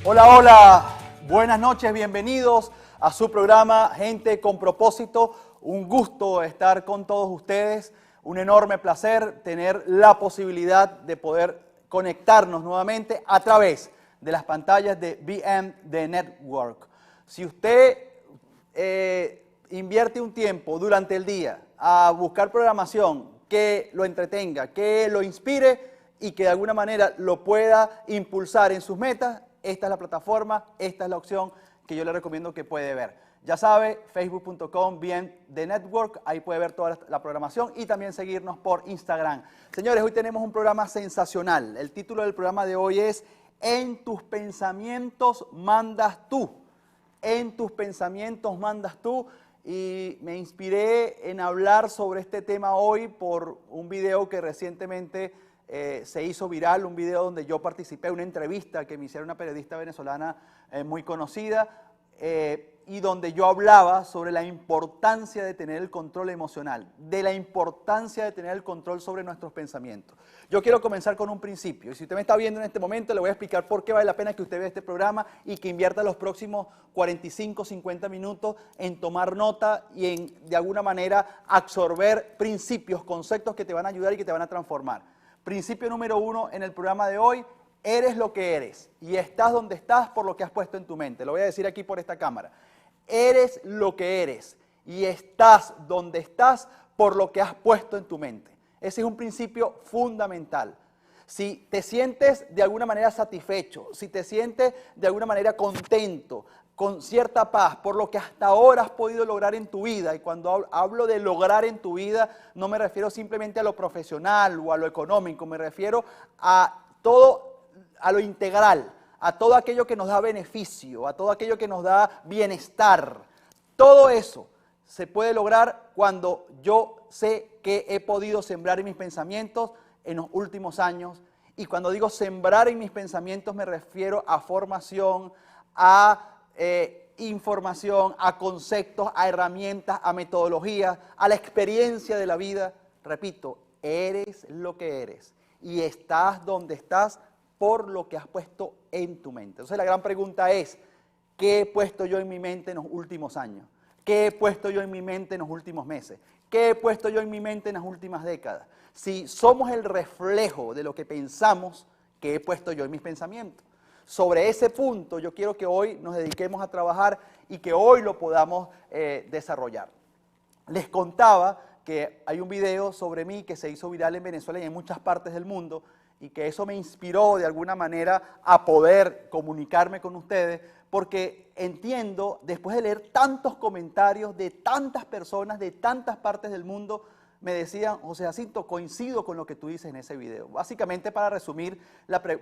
Hola, hola, buenas noches, bienvenidos a su programa Gente con Propósito. Un gusto estar con todos ustedes, un enorme placer tener la posibilidad de poder conectarnos nuevamente a través de las pantallas de BM The Network. Si usted invierte un tiempo durante el día a buscar programación que lo entretenga, que lo inspire y que de alguna manera lo pueda impulsar en sus metas, esta es la plataforma, esta es la opción que yo le recomiendo que puede ver. Ya sabe, facebook.com, bien The Network, ahí puede ver toda la programación y también seguirnos por Instagram. Señores, hoy tenemos un programa sensacional. El título del programa de hoy es En tus pensamientos mandas tú. En tus pensamientos mandas tú. Y me inspiré en hablar sobre este tema hoy por un video que recientemente se hizo viral, un video donde yo participé, una entrevista que me hicieron una periodista venezolana muy conocida, y donde yo hablaba sobre la importancia de tener el control emocional, de la importancia de tener el control sobre nuestros pensamientos. Yo quiero comenzar con un principio, y si usted me está viendo en este momento, le voy a explicar por qué vale la pena que usted vea este programa y que invierta los próximos 45, 50 minutos en tomar nota y en, de alguna manera, absorber principios, conceptos que te van a ayudar y que te van a transformar. Principio número 1 en el programa de hoy: eres lo que eres y estás donde estás por lo que has puesto en tu mente. Lo voy a decir aquí por esta cámara. Eres lo que eres y estás donde estás por lo que has puesto en tu mente. Ese es un principio fundamental. Si te sientes de alguna manera satisfecho, si te sientes de alguna manera contento, con cierta paz por lo que hasta ahora has podido lograr en tu vida, y cuando hablo de lograr en tu vida, no me refiero simplemente a lo profesional o a lo económico, me refiero a todo, a lo integral, a todo aquello que nos da beneficio, a todo aquello que nos da bienestar. Todo eso se puede lograr cuando yo sé que he podido sembrar en mis pensamientos en los últimos años. Y cuando digo sembrar en mis pensamientos me refiero a formación, a información, a conceptos, a herramientas, a metodologías, a la experiencia de la vida. Repito, eres lo que eres y estás donde estás por lo que has puesto en tu mente. Entonces la gran pregunta es, ¿qué he puesto yo en mi mente en los últimos años? ¿Qué he puesto yo en mi mente en los últimos meses? ¿Qué he puesto yo en mi mente en las últimas décadas? Si somos el reflejo de lo que pensamos, ¿qué he puesto yo en mis pensamientos? Sobre ese punto yo quiero que hoy nos dediquemos a trabajar y que hoy lo podamos desarrollar. Les contaba que hay un video sobre mí que se hizo viral en Venezuela y en muchas partes del mundo, y que eso me inspiró de alguna manera a poder comunicarme con ustedes, porque entiendo, después de leer tantos comentarios de tantas personas de tantas partes del mundo, me decían: José Jacinto, coincido con lo que tú dices en ese video. Básicamente, para resumir,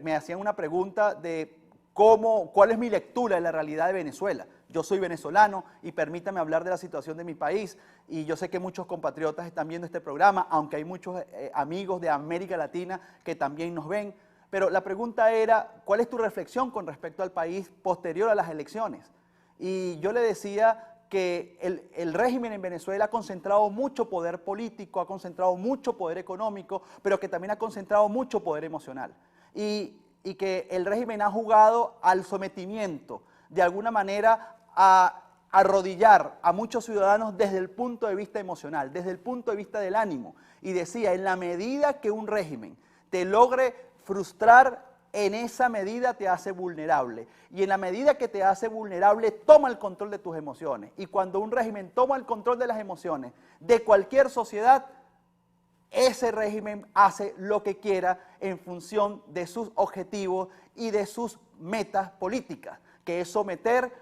me hacían una pregunta de cuál es mi lectura de la realidad de Venezuela. Yo soy venezolano y permítame hablar de la situación de mi país, y yo sé que muchos compatriotas están viendo este programa, aunque hay muchos amigos de América Latina que también nos ven. Pero la pregunta era, ¿cuál es tu reflexión con respecto al país posterior a las elecciones? Y yo le decía que el régimen en Venezuela ha concentrado mucho poder político, ha concentrado mucho poder económico, pero que también ha concentrado mucho poder emocional. Y que el régimen ha jugado al sometimiento, de alguna manera a arrodillar a muchos ciudadanos desde el punto de vista emocional, desde el punto de vista del ánimo. Y decía, en la medida que un régimen te logre frustrar, en esa medida te hace vulnerable. Y en la medida que te hace vulnerable, toma el control de tus emociones. Y cuando un régimen toma el control de las emociones de cualquier sociedad, ese régimen hace lo que quiera en función de sus objetivos y de sus metas políticas, que es someter,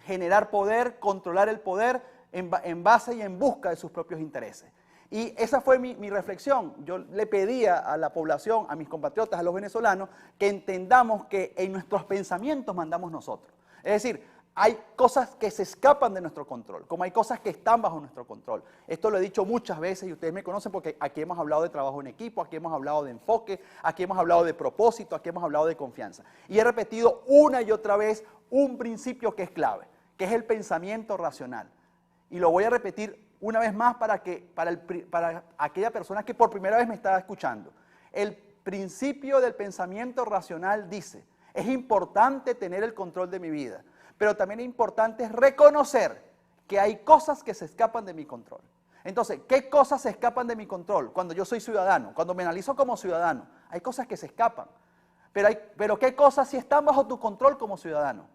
generar poder, controlar el poder en base y en busca de sus propios intereses. Y esa fue mi reflexión. Yo le pedía a la población, a mis compatriotas, a los venezolanos, que entendamos que en nuestros pensamientos mandamos nosotros. Es decir, hay cosas que se escapan de nuestro control, como hay cosas que están bajo nuestro control. Esto lo he dicho muchas veces y ustedes me conocen porque aquí hemos hablado de trabajo en equipo, aquí hemos hablado de enfoque, aquí hemos hablado de propósito, aquí hemos hablado de confianza. Y he repetido una y otra vez un principio que es clave, que es el pensamiento racional. Y lo voy a repetir una vez más para aquella persona que por primera vez me está escuchando. El principio del pensamiento racional dice: Es importante tener el control de mi vida, pero también es importante reconocer que hay cosas que se escapan de mi control. Entonces, ¿qué cosas se escapan de mi control? Cuando yo soy ciudadano, cuando me analizo como ciudadano, hay cosas que se escapan. Pero ¿qué cosas sí están bajo tu control como ciudadano?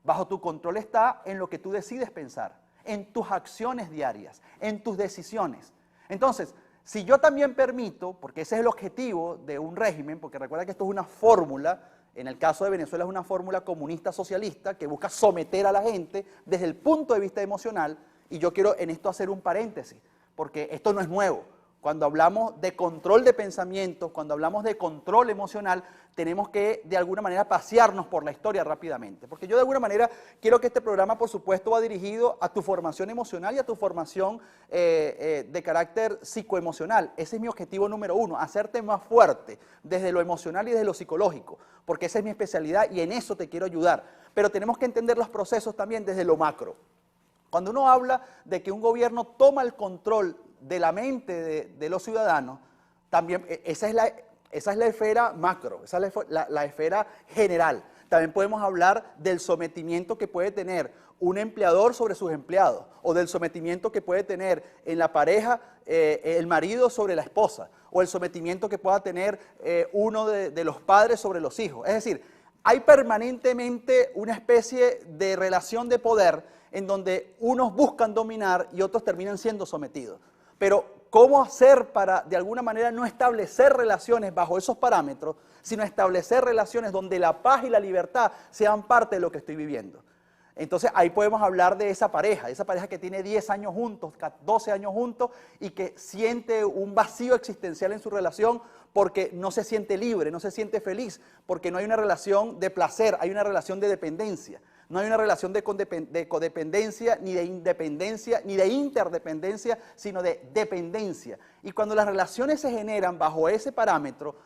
Bajo tu control está en lo que tú decides pensar, en tus acciones diarias, en tus decisiones. Entonces, si yo también permito, porque ese es el objetivo de un régimen, porque recuerda que esto es una fórmula, en el caso de Venezuela es una fórmula comunista socialista que busca someter a la gente desde el punto de vista emocional, y yo quiero en esto hacer un paréntesis, porque esto no es nuevo. Cuando hablamos de control de pensamientos, cuando hablamos de control emocional, tenemos que de alguna manera pasearnos por la historia rápidamente. Porque yo de alguna manera quiero que este programa, por supuesto, va dirigido a tu formación emocional y a tu formación de carácter psicoemocional. Ese es mi objetivo número uno, hacerte más fuerte desde lo emocional y desde lo psicológico, porque esa es mi especialidad y en eso te quiero ayudar. Pero tenemos que entender los procesos también desde lo macro. Cuando uno habla de que un gobierno toma el control de la mente de los ciudadanos, también esa es la esfera macro, esa es la esfera general. También podemos hablar del sometimiento que puede tener un empleador sobre sus empleados, o del sometimiento que puede tener en la pareja el marido sobre la esposa, o el sometimiento que pueda tener uno de los padres sobre los hijos. Es decir, hay permanentemente una especie de relación de poder en donde unos buscan dominar y otros terminan siendo sometidos. Pero, ¿cómo hacer para, de alguna manera, no establecer relaciones bajo esos parámetros, sino establecer relaciones donde la paz y la libertad sean parte de lo que estoy viviendo? Entonces, ahí podemos hablar de esa pareja que tiene 10 años juntos, 12 años juntos, y que siente un vacío existencial en su relación porque no se siente libre, no se siente feliz, porque no hay una relación de placer, hay una relación de dependencia. No hay una relación de codependencia, ni de independencia, ni de interdependencia, sino de dependencia. Y cuando las relaciones se generan bajo ese parámetro,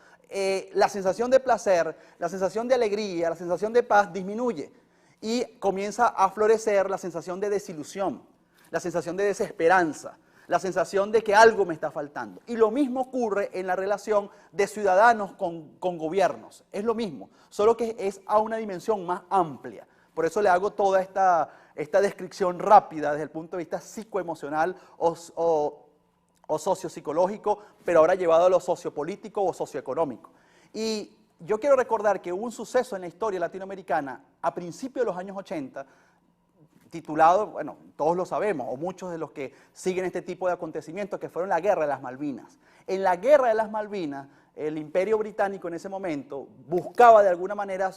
la sensación de placer, la sensación de alegría, la sensación de paz disminuye. Y comienza a florecer la sensación de desilusión, la sensación de desesperanza, la sensación de que algo me está faltando. Y lo mismo ocurre en la relación de ciudadanos con gobiernos. Es lo mismo, solo que es a una dimensión más amplia. Por eso le hago toda esta descripción rápida desde el punto de vista psicoemocional o sociopsicológico, pero ahora llevado a lo sociopolítico o socioeconómico. Y yo quiero recordar que hubo un suceso en la historia latinoamericana a principios de los años 80, titulado, bueno, todos lo sabemos, o muchos de los que siguen este tipo de acontecimientos, que fueron la Guerra de las Malvinas. En la Guerra de las Malvinas, el Imperio Británico en ese momento buscaba de alguna manera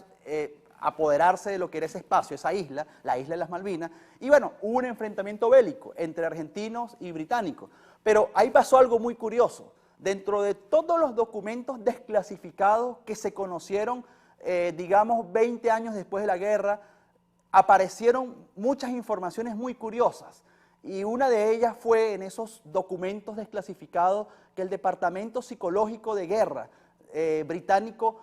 apoderarse de lo que era ese espacio, esa isla, la isla de las Malvinas, y bueno, hubo un enfrentamiento bélico entre argentinos y británicos. Pero ahí pasó algo muy curioso. Dentro de todos los documentos desclasificados que se conocieron, digamos, 20 años después de la guerra, aparecieron muchas informaciones muy curiosas. Y una de ellas fue en esos documentos desclasificados que el Departamento Psicológico de Guerra británico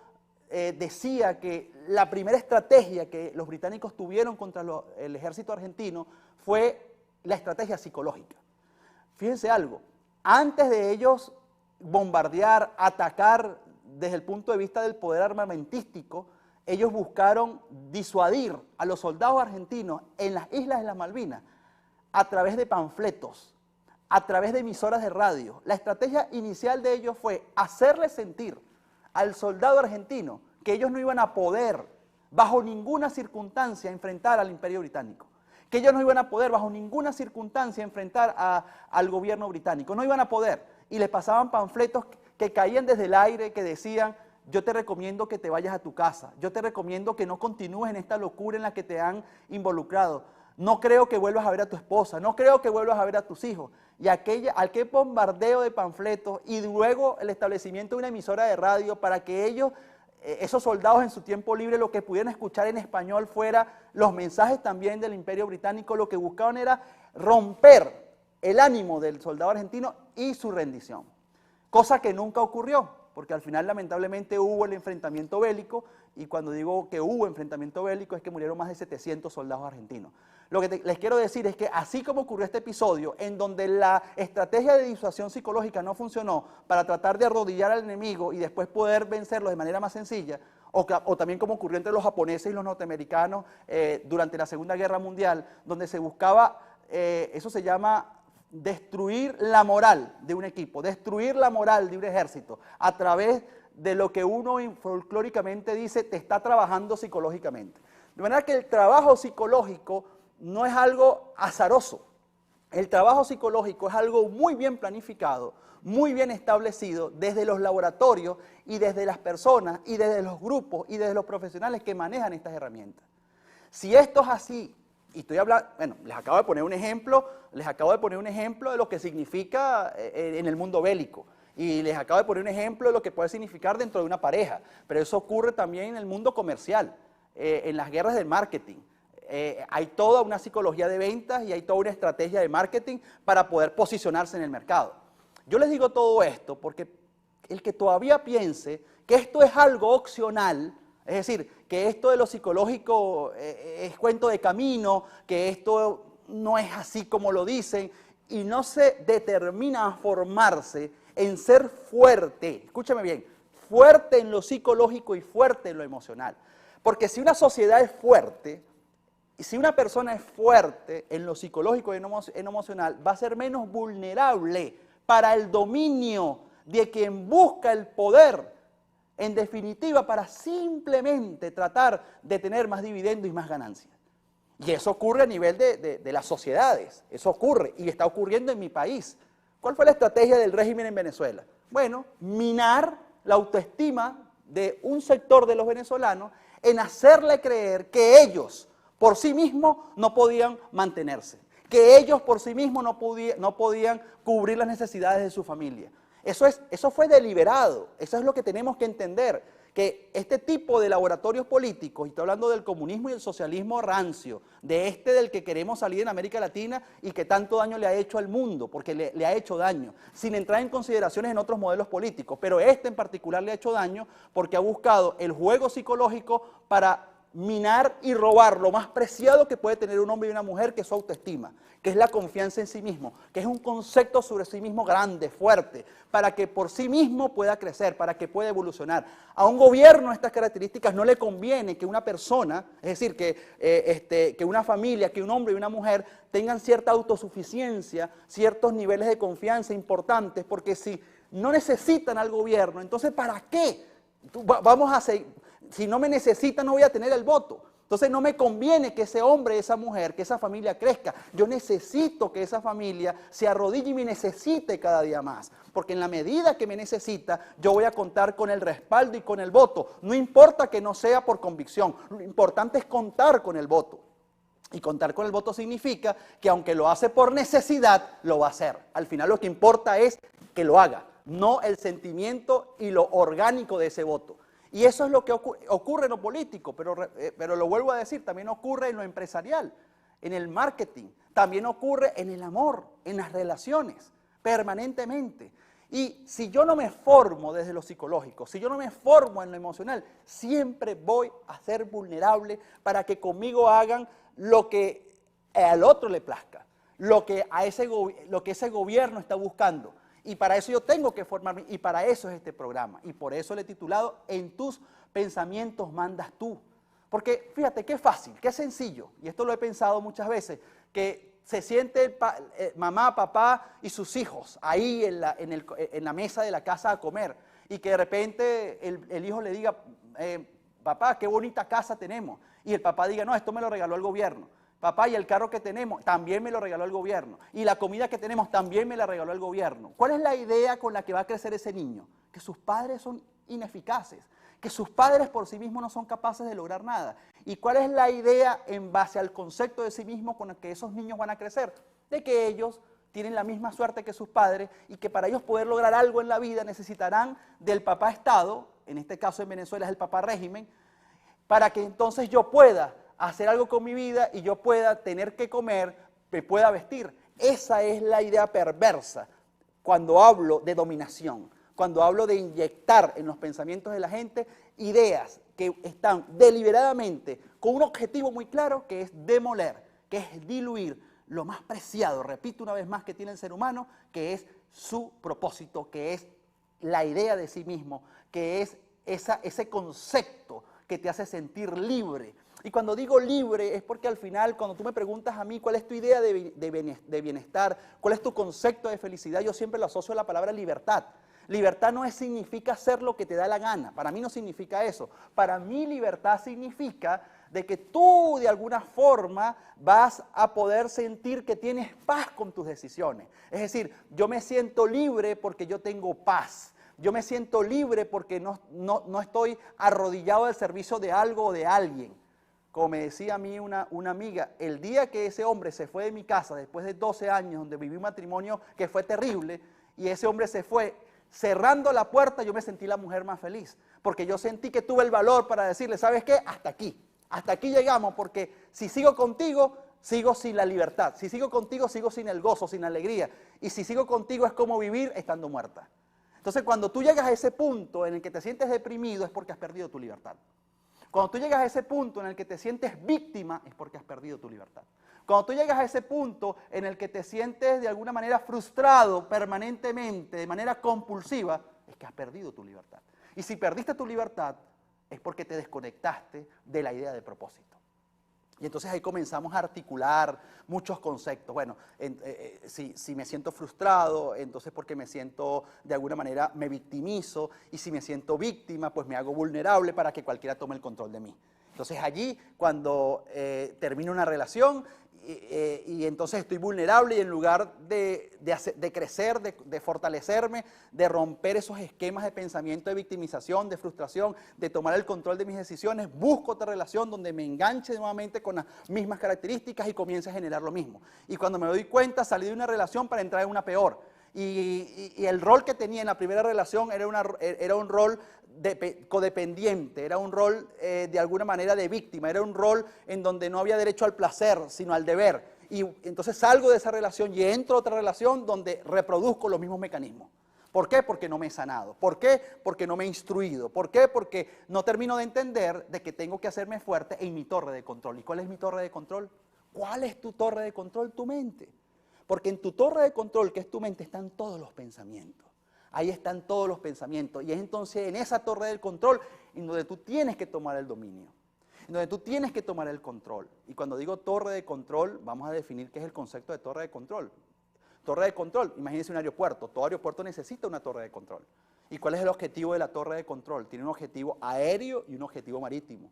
decía que la primera estrategia que los británicos tuvieron contra el ejército argentino fue la estrategia psicológica. Fíjense algo, antes de ellos bombardear, atacar desde el punto de vista del poder armamentístico, ellos buscaron disuadir a los soldados argentinos en las islas de las Malvinas a través de panfletos, a través de emisoras de radio. La estrategia inicial de ellos fue hacerle sentir al soldado argentino que ellos no iban a poder bajo ninguna circunstancia enfrentar al Imperio Británico, que ellos no iban a poder bajo ninguna circunstancia enfrentar al gobierno británico, no iban a poder, y les pasaban panfletos que caían desde el aire que decían: yo te recomiendo que te vayas a tu casa, yo te recomiendo que no continúes en esta locura en la que te han involucrado, no creo que vuelvas a ver a tu esposa, no creo que vuelvas a ver a tus hijos. Y aquel bombardeo de panfletos y luego el establecimiento de una emisora de radio para que ellos, esos soldados en su tiempo libre, lo que pudieran escuchar en español fuera los mensajes también del Imperio Británico, lo que buscaban era romper el ánimo del soldado argentino y su rendición. Cosa que nunca ocurrió, porque al final lamentablemente hubo el enfrentamiento bélico, y cuando digo que hubo enfrentamiento bélico es que murieron más de 700 soldados argentinos. Lo que les quiero decir es que así como ocurrió este episodio, en donde la estrategia de disuasión psicológica no funcionó para tratar de arrodillar al enemigo y después poder vencerlo de manera más sencilla, O también como ocurrió entre los japoneses y los norteamericanos durante la Segunda Guerra Mundial, donde se buscaba, eso se llama destruir la moral de un equipo, destruir la moral de un ejército a través de lo que uno folclóricamente dice te está trabajando psicológicamente. De manera que el trabajo psicológico no es algo azaroso. El trabajo psicológico es algo muy bien planificado, muy bien establecido desde los laboratorios y desde las personas y desde los grupos y desde los profesionales que manejan estas herramientas. Si esto es así, y estoy hablando, bueno, les acabo de poner un ejemplo de lo que significa en el mundo bélico. Y les acabo de poner un ejemplo de lo que puede significar dentro de una pareja, pero eso ocurre también en el mundo comercial, en las guerras del marketing. Hay toda una psicología de ventas y hay toda una estrategia de marketing para poder posicionarse en el mercado. Yo les digo todo esto porque el que todavía piense que esto es algo opcional, es decir, que esto de lo psicológico es cuento de camino, que esto no es así como lo dicen, y no se determina a formarse en ser fuerte, escúchame bien, fuerte en lo psicológico y fuerte en lo emocional. Porque si una sociedad es fuerte, y si una persona es fuerte en lo psicológico y en lo emocional, va a ser menos vulnerable para el dominio de quien busca el poder, en definitiva, para simplemente tratar de tener más dividendos y más ganancias. Y eso ocurre a nivel de las sociedades, eso ocurre y está ocurriendo en mi país. ¿Cuál fue la estrategia del régimen en Venezuela? Bueno, minar la autoestima de un sector de los venezolanos en hacerle creer que ellos por sí mismos no podían mantenerse, que ellos por sí mismos no podían cubrir las necesidades de su familia. Eso fue deliberado, eso es lo que tenemos que entender, que este tipo de laboratorios políticos, y estoy hablando del comunismo y el socialismo rancio, del que queremos salir en América Latina y que tanto daño le ha hecho al mundo, porque le ha hecho daño, sin entrar en consideraciones en otros modelos políticos, pero este en particular le ha hecho daño porque ha buscado el juego psicológico para minar y robar lo más preciado que puede tener un hombre y una mujer, que es su autoestima, que es la confianza en sí mismo, que es un concepto sobre sí mismo grande, fuerte, para que por sí mismo pueda crecer, para que pueda evolucionar. A un gobierno estas características no le conviene que una persona, es decir, que una familia, que un hombre y una mujer tengan cierta autosuficiencia, ciertos niveles de confianza importantes, porque si no necesitan al gobierno, entonces ¿para qué? Vamos a seguir. Si no me necesita, no voy a tener el voto. Entonces no me conviene que ese hombre, esa mujer, que esa familia crezca. Yo necesito que esa familia se arrodille y me necesite cada día más. Porque en la medida que me necesita, yo voy a contar con el respaldo y con el voto. No importa que no sea por convicción, lo importante es contar con el voto. Y contar con el voto significa que aunque lo hace por necesidad, lo va a hacer. Al final lo que importa es que lo haga, no el sentimiento y lo orgánico de ese voto. Y eso es lo que ocurre en lo político, pero lo vuelvo a decir, también ocurre en lo empresarial, en el marketing, también ocurre en el amor, en las relaciones, permanentemente. Y si yo no me formo desde lo psicológico, si yo no me formo en lo emocional, siempre voy a ser vulnerable para que conmigo hagan lo que al otro le plazca, lo que ese gobierno está buscando. Y para eso yo tengo que formarme, y para eso es este programa. Y por eso le he titulado En tus pensamientos mandas tú. Porque fíjate qué fácil, qué sencillo, y esto lo he pensado muchas veces, que se siente mamá, papá y sus hijos ahí en la mesa de la casa a comer, y que de repente el hijo le diga, papá, qué bonita casa tenemos, y el papá diga, no, esto me lo regaló el gobierno. Papá, y el carro que tenemos también me lo regaló el gobierno. Y la comida que tenemos también me la regaló el gobierno. ¿Cuál es la idea con la que va a crecer ese niño? Que sus padres son ineficaces, que sus padres por sí mismos no son capaces de lograr nada. ¿Y cuál es la idea en base al concepto de sí mismo con el que esos niños van a crecer? De que ellos tienen la misma suerte que sus padres y que para ellos poder lograr algo en la vida necesitarán del papá Estado, en este caso en Venezuela es el papá régimen, para que entonces yo pueda hacer algo con mi vida y yo pueda tener que comer, me pueda vestir. Esa es la idea perversa cuando hablo de dominación, cuando hablo de inyectar en los pensamientos de la gente ideas que están deliberadamente con un objetivo muy claro, que es demoler, que es diluir lo más preciado, repito una vez más, que tiene el ser humano, que es su propósito, que es la idea de sí mismo, que es ese concepto que te hace sentir libre. Y cuando digo libre es porque al final, cuando tú me preguntas a mí cuál es tu idea de bienestar, cuál es tu concepto de felicidad, yo siempre lo asocio a la palabra libertad. Libertad no significa hacer lo que te da la gana, para mí no significa eso. Para mí libertad significa de que tú de alguna forma vas a poder sentir que tienes paz con tus decisiones. Es decir, yo me siento libre porque yo tengo paz. Yo me siento libre porque no estoy arrodillado al servicio de algo o de alguien. Como me decía a mí una amiga, el día que ese hombre se fue de mi casa, después de 12 años, donde viví un matrimonio que fue terrible, y ese hombre se fue, cerrando la puerta, yo me sentí la mujer más feliz, porque yo sentí que tuve el valor para decirle, ¿sabes qué? Hasta aquí llegamos, porque si sigo contigo, sigo sin la libertad. Si sigo contigo, sigo sin el gozo, sin la alegría. Y si sigo contigo es como vivir estando muerta. Entonces, cuando tú llegas a ese punto en el que te sientes deprimido, es porque has perdido tu libertad. Cuando tú llegas a ese punto en el que te sientes víctima, es porque has perdido tu libertad. Cuando tú llegas a ese punto en el que te sientes de alguna manera frustrado permanentemente, de manera compulsiva, es que has perdido tu libertad. Y si perdiste tu libertad, es porque te desconectaste de la idea de propósito. Y entonces ahí comenzamos a articular muchos conceptos. Bueno, si me siento frustrado, entonces porque me siento, de alguna manera, me victimizo. Y si me siento víctima, pues me hago vulnerable para que cualquiera tome el control de mí. Entonces allí, cuando termino una relación y entonces estoy vulnerable y en lugar de crecer, de fortalecerme, de romper esos esquemas de pensamiento de victimización, de frustración, de tomar el control de mis decisiones, busco otra relación donde me enganche nuevamente con las mismas características y comience a generar lo mismo. Y cuando me doy cuenta, salí de una relación para entrar en una peor. Y el rol que tenía en la primera relación era un rol codependiente, era un rol de alguna manera de víctima, era un rol en donde no había derecho al placer, sino al deber. Y entonces salgo de esa relación y entro a otra relación donde reproduzco los mismos mecanismos. ¿Por qué? Porque no me he sanado. ¿Por qué? Porque no me he instruido. ¿Por qué? Porque no termino de entender de que tengo que hacerme fuerte en mi torre de control. ¿Y cuál es mi torre de control? ¿Cuál es tu torre de control? Tu mente. Porque en tu torre de control, que es tu mente, están todos los pensamientos. Ahí están todos los pensamientos. Y es entonces en esa torre del control en donde tú tienes que tomar el dominio. En donde tú tienes que tomar el control. Y cuando digo torre de control, vamos a definir qué es el concepto de torre de control. Torre de control, imagínense un aeropuerto. Todo aeropuerto necesita una torre de control. ¿Y cuál es el objetivo de la torre de control? Tiene un objetivo aéreo y un objetivo marítimo.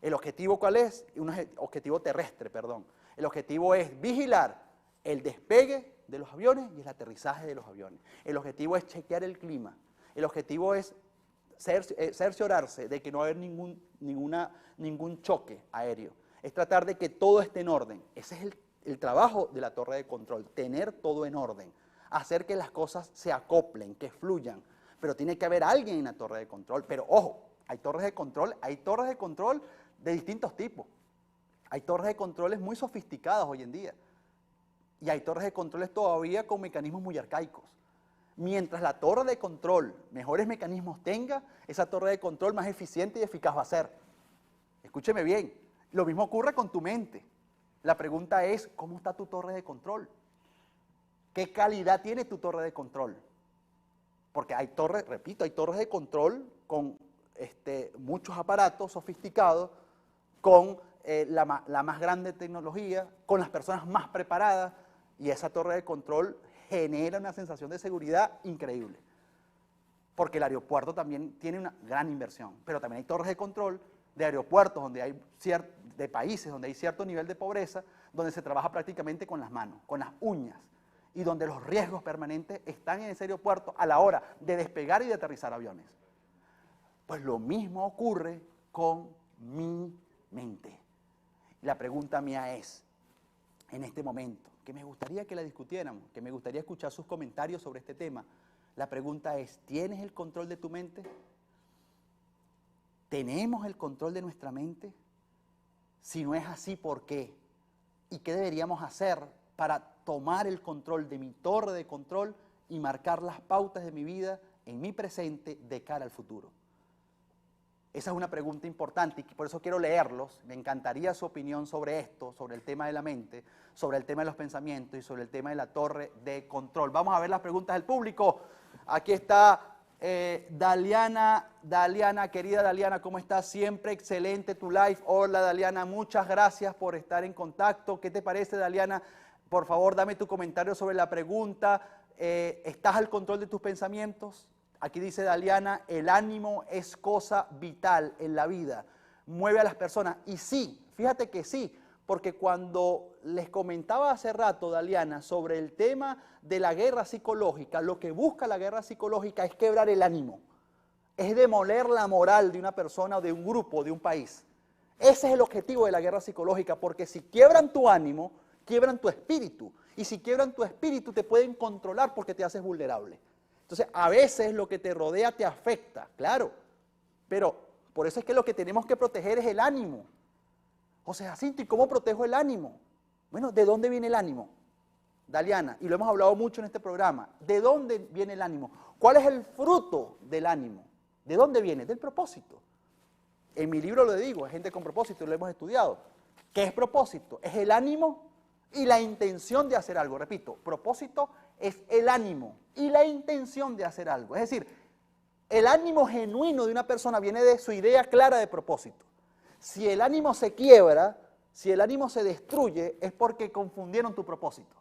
¿El objetivo cuál es? Un objetivo terrestre, perdón. El objetivo es vigilar el despegue de los aviones y el aterrizaje de los aviones. El objetivo es chequear el clima. El objetivo es cerciorarse de que no va a haber ningún choque aéreo. Es tratar de que todo esté en orden. Ese es el trabajo de la torre de control, tener todo en orden, hacer que las cosas se acoplen, que fluyan. Pero tiene que haber alguien en la torre de control. Pero ojo, hay torres de control de distintos tipos. Hay torres de controles muy sofisticadas hoy en día. Y hay torres de controles todavía con mecanismos muy arcaicos. Mientras la torre de control mejores mecanismos tenga, esa torre de control más eficiente y eficaz va a ser. Escúcheme bien, lo mismo ocurre con tu mente. La pregunta es, ¿cómo está tu torre de control? ¿Qué calidad tiene tu torre de control? Porque hay torres, repito, hay torres de control con muchos aparatos sofisticados, con la más grande tecnología, con las personas más preparadas, y esa torre de control genera una sensación de seguridad increíble. Porque el aeropuerto también tiene una gran inversión, pero también hay torres de control de aeropuertos de países donde hay cierto nivel de pobreza, donde se trabaja prácticamente con las manos, con las uñas, y donde los riesgos permanentes están en ese aeropuerto a la hora de despegar y de aterrizar aviones. Pues lo mismo ocurre con mi mente. La pregunta mía es, en este momento, que me gustaría que la discutiéramos, que me gustaría escuchar sus comentarios sobre este tema, la pregunta es, ¿tienes el control de tu mente? ¿Tenemos el control de nuestra mente? Si no es así, ¿por qué? ¿Y qué deberíamos hacer para tomar el control de mi torre de control y marcar las pautas de mi vida en mi presente de cara al futuro? Esa es una pregunta importante y por eso quiero leerlos. Me encantaría su opinión sobre esto, sobre el tema de la mente, sobre el tema de los pensamientos y sobre el tema de la torre de control. Vamos a ver las preguntas del público. Aquí está Daliana, querida Daliana, ¿cómo estás? Siempre excelente tu live. Hola Daliana, muchas gracias por estar en contacto. ¿Qué te parece, Daliana? Por favor, dame tu comentario sobre la pregunta. ¿Estás al control de tus pensamientos? Aquí dice Daliana, el ánimo es cosa vital en la vida. Mueve a las personas. Y sí, fíjate que sí, porque cuando les comentaba hace rato, Daliana, sobre el tema de la guerra psicológica, lo que busca la guerra psicológica es quebrar el ánimo, es demoler la moral de una persona o de un grupo, de un país. Ese es el objetivo de la guerra psicológica, porque si quiebran tu ánimo, quiebran tu espíritu, y si quiebran tu espíritu te pueden controlar porque te haces vulnerable. Entonces, a veces lo que te rodea te afecta, claro, pero por eso es que lo que tenemos que proteger es el ánimo. José Jacinto, ¿y cómo protejo el ánimo? Bueno, ¿de dónde viene el ánimo? Daliana, y lo hemos hablado mucho en este programa, ¿de dónde viene el ánimo? ¿Cuál es el fruto del ánimo? ¿De dónde viene? Del propósito. En mi libro lo digo, es Gente con Propósito, lo hemos estudiado. ¿Qué es propósito? Es el ánimo y la intención de hacer algo. Repito, propósito es el ánimo y la intención de hacer algo. Es decir, el ánimo genuino de una persona viene de su idea clara de propósito. Si el ánimo se quiebra, si el ánimo se destruye, es porque confundieron tu propósito.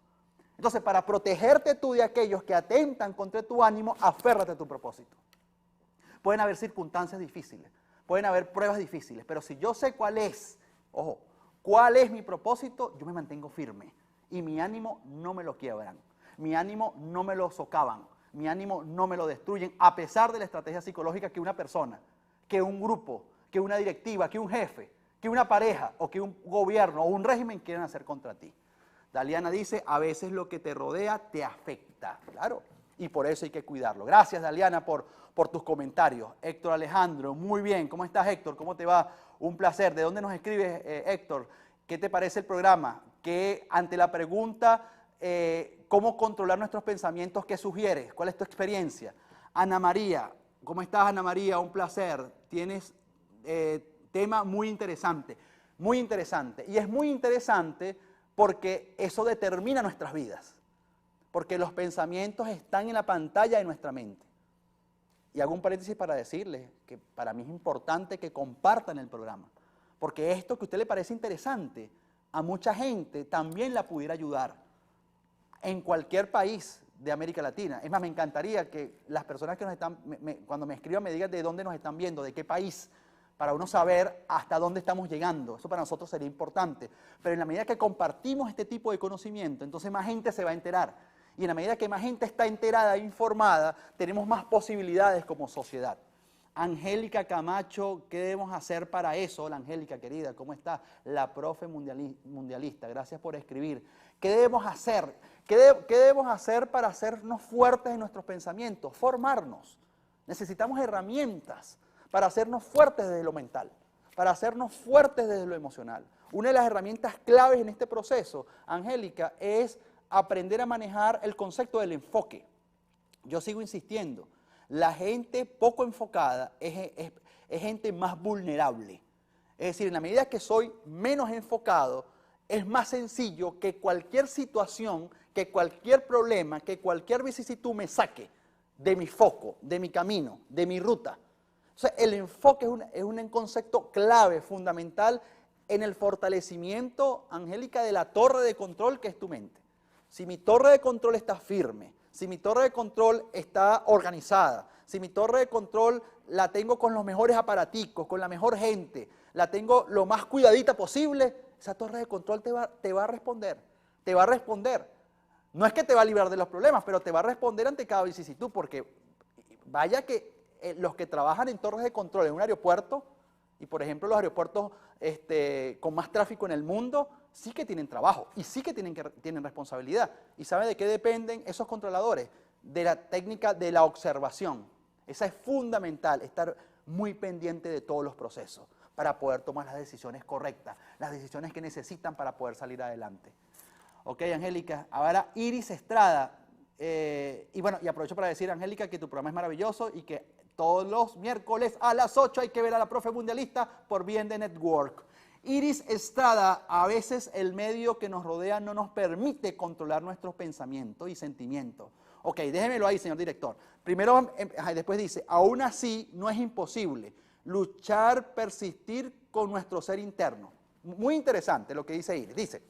Entonces, para protegerte tú de aquellos que atentan contra tu ánimo, aférrate a tu propósito. Pueden haber circunstancias difíciles, pueden haber pruebas difíciles, pero si yo sé cuál es, ojo, cuál es mi propósito, yo me mantengo firme y mi ánimo no me lo quiebran, mi ánimo no me lo socavan, mi ánimo no me lo destruyen, a pesar de la estrategia psicológica que una persona, que un grupo, que una directiva, que un jefe, que una pareja o que un gobierno o un régimen quieran hacer contra ti. Daliana dice, a veces lo que te rodea te afecta, claro, y por eso hay que cuidarlo. Gracias, Daliana, por tus comentarios. Héctor Alejandro, muy bien, ¿cómo estás, Héctor? ¿Cómo te va? Un placer. ¿De dónde nos escribes, Héctor? ¿Qué te parece el programa? Que ante la pregunta, ¿cómo controlar nuestros pensamientos? ¿Qué sugieres? ¿Cuál es tu experiencia? Ana María, ¿cómo estás, Ana María? Un placer. Tienes tema muy interesante, y es muy interesante porque eso determina nuestras vidas, porque los pensamientos están en la pantalla de nuestra mente. Y hago un paréntesis para decirles que para mí es importante que compartan el programa, porque esto que a usted le parece interesante, a mucha gente también la pudiera ayudar en cualquier país de América Latina. Es más, me encantaría que las personas que nos están, cuando me escriban me digan de dónde nos están viendo, de qué país, para uno saber hasta dónde estamos llegando. Eso para nosotros sería importante. Pero en la medida que compartimos este tipo de conocimiento, entonces más gente se va a enterar. Y en la medida que más gente está enterada e informada, tenemos más posibilidades como sociedad. Angélica Camacho, ¿qué debemos hacer para eso? Hola, Angélica, querida, ¿cómo está? La profe mundialista, gracias por escribir. ¿Qué debemos hacer? ¿Qué debemos hacer para hacernos fuertes en nuestros pensamientos? Formarnos. Necesitamos herramientas para hacernos fuertes desde lo mental, para hacernos fuertes desde lo emocional. Una de las herramientas claves en este proceso, Angélica, es aprender a manejar el concepto del enfoque. Yo sigo insistiendo, la gente poco enfocada es gente más vulnerable. Es decir, en la medida que soy menos enfocado, es más sencillo que cualquier situación, que cualquier problema, que cualquier vicisitud me saque de mi foco, de mi camino, de mi ruta. O sea, el enfoque es un concepto clave, fundamental en el fortalecimiento, Angélica, de la torre de control que es tu mente. Si mi torre de control está firme, si mi torre de control está organizada, si mi torre de control la tengo con los mejores aparaticos, con la mejor gente, la tengo lo más cuidadita posible, esa torre de control te va a responder, te va a responder. No es que te va a librar de los problemas, pero te va a responder ante cada vicisitud, porque vaya que los que trabajan en torres de control en un aeropuerto, y por ejemplo los aeropuertos con más tráfico en el mundo, sí que tienen trabajo y sí que tienen responsabilidad. ¿Y sabe de qué dependen esos controladores? De la técnica de la observación. Esa es fundamental, estar muy pendiente de todos los procesos para poder tomar las decisiones correctas, las decisiones que necesitan para poder salir adelante. Ok, Angélica. Ahora Iris Estrada. Y bueno, y aprovecho para decir, Angélica, que tu programa es maravilloso y que todos los miércoles a las 8 hay que ver a la profe mundialista por bien de Network. Iris Estrada, a veces el medio que nos rodea no nos permite controlar nuestros pensamientos y sentimientos. Ok, déjemelo ahí, señor director. Primero, después dice, aún así no es imposible luchar, persistir con nuestro ser interno. Muy interesante lo que dice Iris. Dice,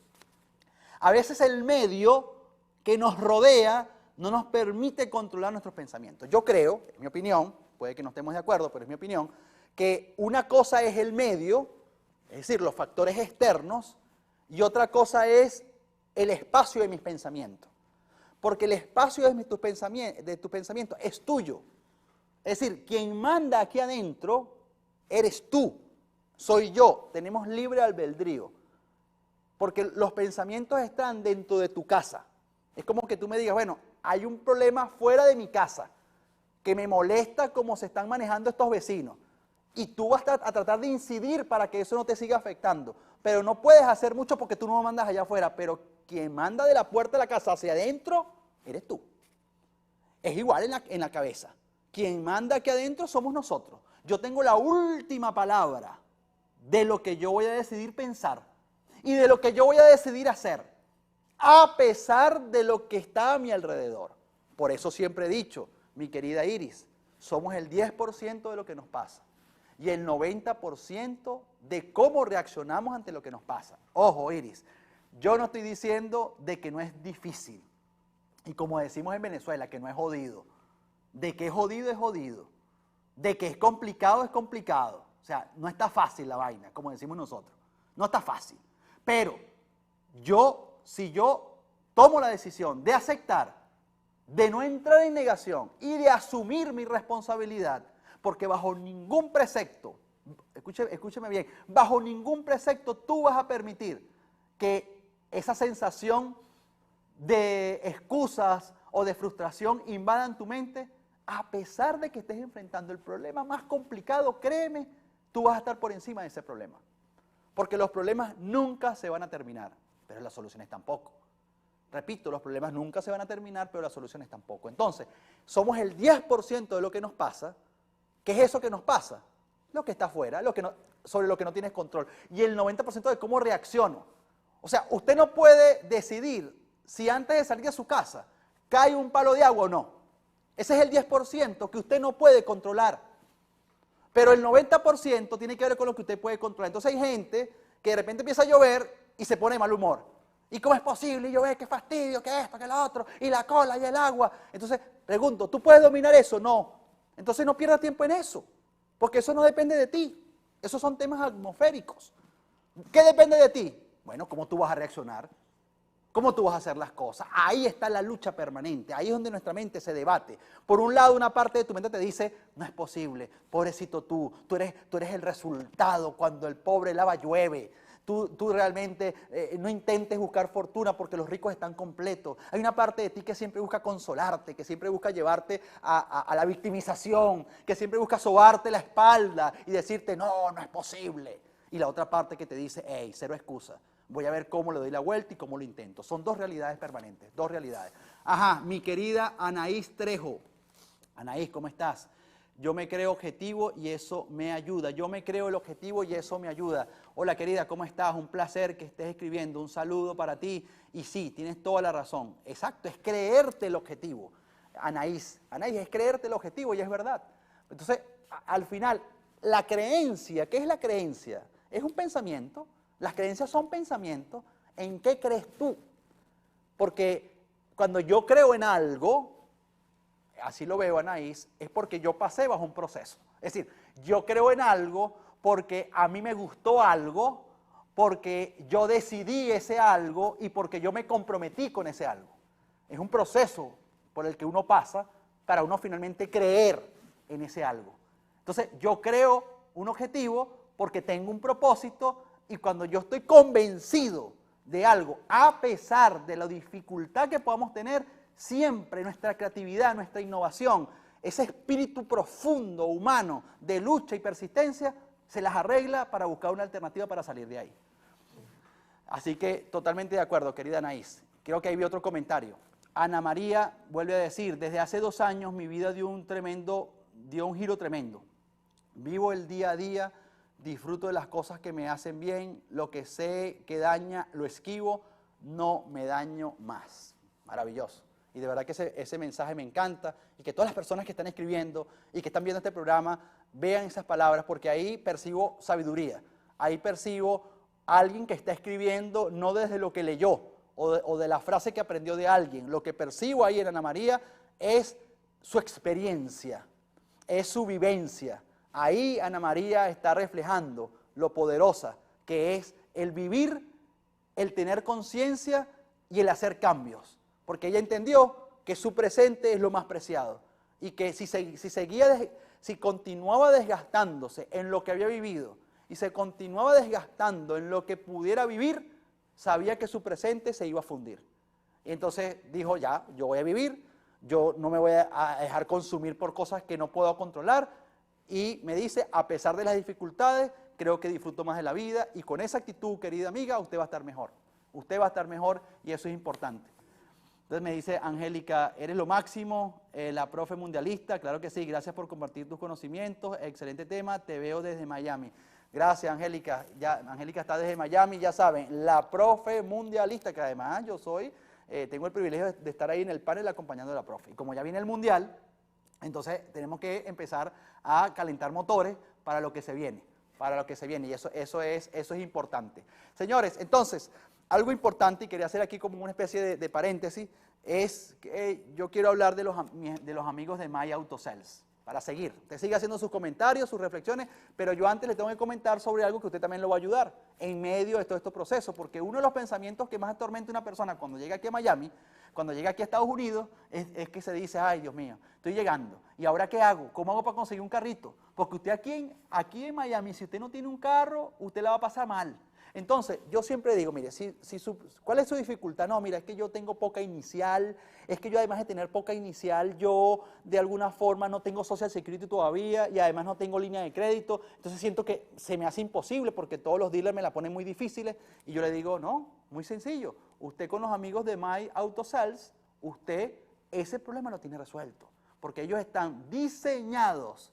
a veces el medio que nos rodea no nos permite controlar nuestros pensamientos. Yo creo, en mi opinión, puede que no estemos de acuerdo, pero es mi opinión, que una cosa es el medio, es decir, los factores externos, y otra cosa es el espacio de mis pensamientos. Porque el espacio de tu pensamiento es tuyo. Es decir, quien manda aquí adentro eres tú, soy yo, tenemos libre albedrío. Porque los pensamientos están dentro de tu casa. Es como que tú me digas, bueno, hay un problema fuera de mi casa que me molesta cómo se están manejando estos vecinos. Y tú vas a tratar de incidir para que eso no te siga afectando. Pero no puedes hacer mucho porque tú no mandas allá afuera. Pero quien manda de la puerta de la casa hacia adentro, eres tú. Es igual en la cabeza. Quien manda aquí adentro somos nosotros. Yo tengo la última palabra de lo que yo voy a decidir pensar y de lo que yo voy a decidir hacer, a pesar de lo que está a mi alrededor. Por eso siempre he dicho, mi querida Iris, somos el 10% de lo que nos pasa y el 90% de cómo reaccionamos ante lo que nos pasa. Ojo, Iris, yo no estoy diciendo de que no es difícil, y como decimos en Venezuela, que no es jodido. De que es jodido, de que es complicado. O sea, no está fácil la vaina, como decimos nosotros. No está fácil. Pero si yo tomo la decisión de aceptar, de no entrar en negación y de asumir mi responsabilidad, porque bajo ningún precepto, escúcheme bien, bajo ningún precepto tú vas a permitir que esa sensación de excusas o de frustración invadan tu mente, a pesar de que estés enfrentando el problema más complicado, créeme, tú vas a estar por encima de ese problema. Porque los problemas nunca se van a terminar, pero las soluciones tampoco. Repito, los problemas nunca se van a terminar, pero las soluciones tampoco. Entonces, somos el 10% de lo que nos pasa. ¿Qué es eso que nos pasa? Lo que está afuera, sobre lo que no tienes control. Y el 90% de cómo reacciono. O sea, usted no puede decidir si antes de salir de su casa cae un palo de agua o no. Ese es el 10% que usted no puede controlar. Pero el 90% tiene que ver con lo que usted puede controlar. Entonces hay gente que de repente empieza a llover y se pone de mal humor. ¿Y cómo es posible? Y llover, qué fastidio, qué esto, qué lo otro, y la cola y el agua. Entonces, pregunto, ¿tú puedes dominar eso? No. Entonces no pierdas tiempo en eso, porque eso no depende de ti. Esos son temas atmosféricos. ¿Qué depende de ti? Bueno, ¿cómo tú vas a reaccionar? ¿Cómo tú vas a hacer las cosas? Ahí está la lucha permanente, ahí es donde nuestra mente se debate. Por un lado, una parte de tu mente te dice, no es posible, pobrecito tú eres el resultado cuando el pobre lava llueve. Tú realmente no intentes buscar fortuna porque los ricos están completos. Hay una parte de ti que siempre busca consolarte, que siempre busca llevarte a la victimización, que siempre busca sobarte la espalda y decirte, no, no es posible. Y la otra parte que te dice, hey, cero excusa. Voy a ver cómo le doy la vuelta y cómo lo intento. Son dos realidades permanentes, dos realidades. Ajá, mi querida Anaís Trejo. Anaís, ¿cómo estás? Yo me creo objetivo y eso me ayuda. Yo me creo el objetivo y eso me ayuda. Hola, querida, ¿cómo estás? Un placer que estés escribiendo. Un saludo para ti. Y sí, tienes toda la razón. Exacto, es creerte el objetivo. Anaís, es creerte el objetivo y es verdad. Entonces, al final, la creencia, ¿qué es la creencia? Es un pensamiento. Las creencias son pensamientos. ¿En qué crees tú? Porque cuando yo creo en algo, así lo veo, Anaís, es porque yo pasé bajo un proceso. Es decir, yo creo en algo porque a mí me gustó algo, porque yo decidí ese algo y porque yo me comprometí con ese algo. Es un proceso por el que uno pasa para uno finalmente creer en ese algo. Entonces, yo creo un objetivo porque tengo un propósito y cuando yo estoy convencido de algo, a pesar de la dificultad que podamos tener, siempre nuestra creatividad, nuestra innovación, ese espíritu profundo, humano, de lucha y persistencia, se las arregla para buscar una alternativa para salir de ahí. Así que totalmente de acuerdo, querida Anaís. Creo que ahí vi otro comentario. Ana María vuelve a decir, desde hace 2 años mi vida dio un giro tremendo. Vivo el día a día, disfruto de las cosas que me hacen bien, lo que sé que daña lo esquivo, no me daño más. Maravilloso. Y de verdad que ese mensaje me encanta, y que todas las personas que están escribiendo y que están viendo este programa vean esas palabras, porque ahí percibo sabiduría, ahí percibo a alguien que está escribiendo no desde lo que leyó o de la frase que aprendió de alguien. Lo que percibo ahí en Ana María es su experiencia, es su vivencia. Ahí Ana María está reflejando lo poderosa que es el vivir, el tener conciencia y el hacer cambios. Porque ella entendió que su presente es lo más preciado y que si continuaba desgastándose en lo que había vivido y se continuaba desgastando en lo que pudiera vivir, sabía que su presente se iba a fundir. Y entonces dijo, ya, yo voy a vivir, yo no me voy a dejar consumir por cosas que no puedo controlar, y me dice, a pesar de las dificultades, creo que disfruto más de la vida, y con esa actitud, querida amiga, usted va a estar mejor. Usted va a estar mejor y eso es importante. Entonces me dice Angélica, eres lo máximo, la profe mundialista. Claro que sí, gracias por compartir tus conocimientos, excelente tema, te veo desde Miami. Gracias, Angélica. Ya, Angélica está desde Miami, ya saben, la profe mundialista, que además yo tengo el privilegio de estar ahí en el panel acompañando a la profe. Y como ya viene el mundial, entonces tenemos que empezar a calentar motores para lo que se viene, y eso es importante. Señores, entonces, algo importante, y quería hacer aquí como una especie de paréntesis, es que yo quiero hablar de los amigos de My Auto Sales, para seguir. Usted sigue haciendo sus comentarios, sus reflexiones, pero yo antes le tengo que comentar sobre algo que usted también lo va a ayudar en medio de todo este proceso, porque uno de los pensamientos que más atormenta a una persona cuando llega aquí a Miami, cuando llega aquí a Estados Unidos, es que se dice, ay, Dios mío, estoy llegando, ¿y ahora qué hago? ¿Cómo hago para conseguir un carrito? Porque usted aquí en Miami, si usted no tiene un carro, usted la va a pasar mal. Entonces, yo siempre digo, mire, ¿cuál es su dificultad? No, mira, es que yo tengo poca inicial, es que yo además de tener poca inicial, yo de alguna forma no tengo Social Security todavía y además no tengo línea de crédito, entonces siento que se me hace imposible porque todos los dealers me la ponen muy difíciles y yo le digo, no, muy sencillo, usted con los amigos de My Auto Sales, usted ese problema lo tiene resuelto, porque ellos están diseñados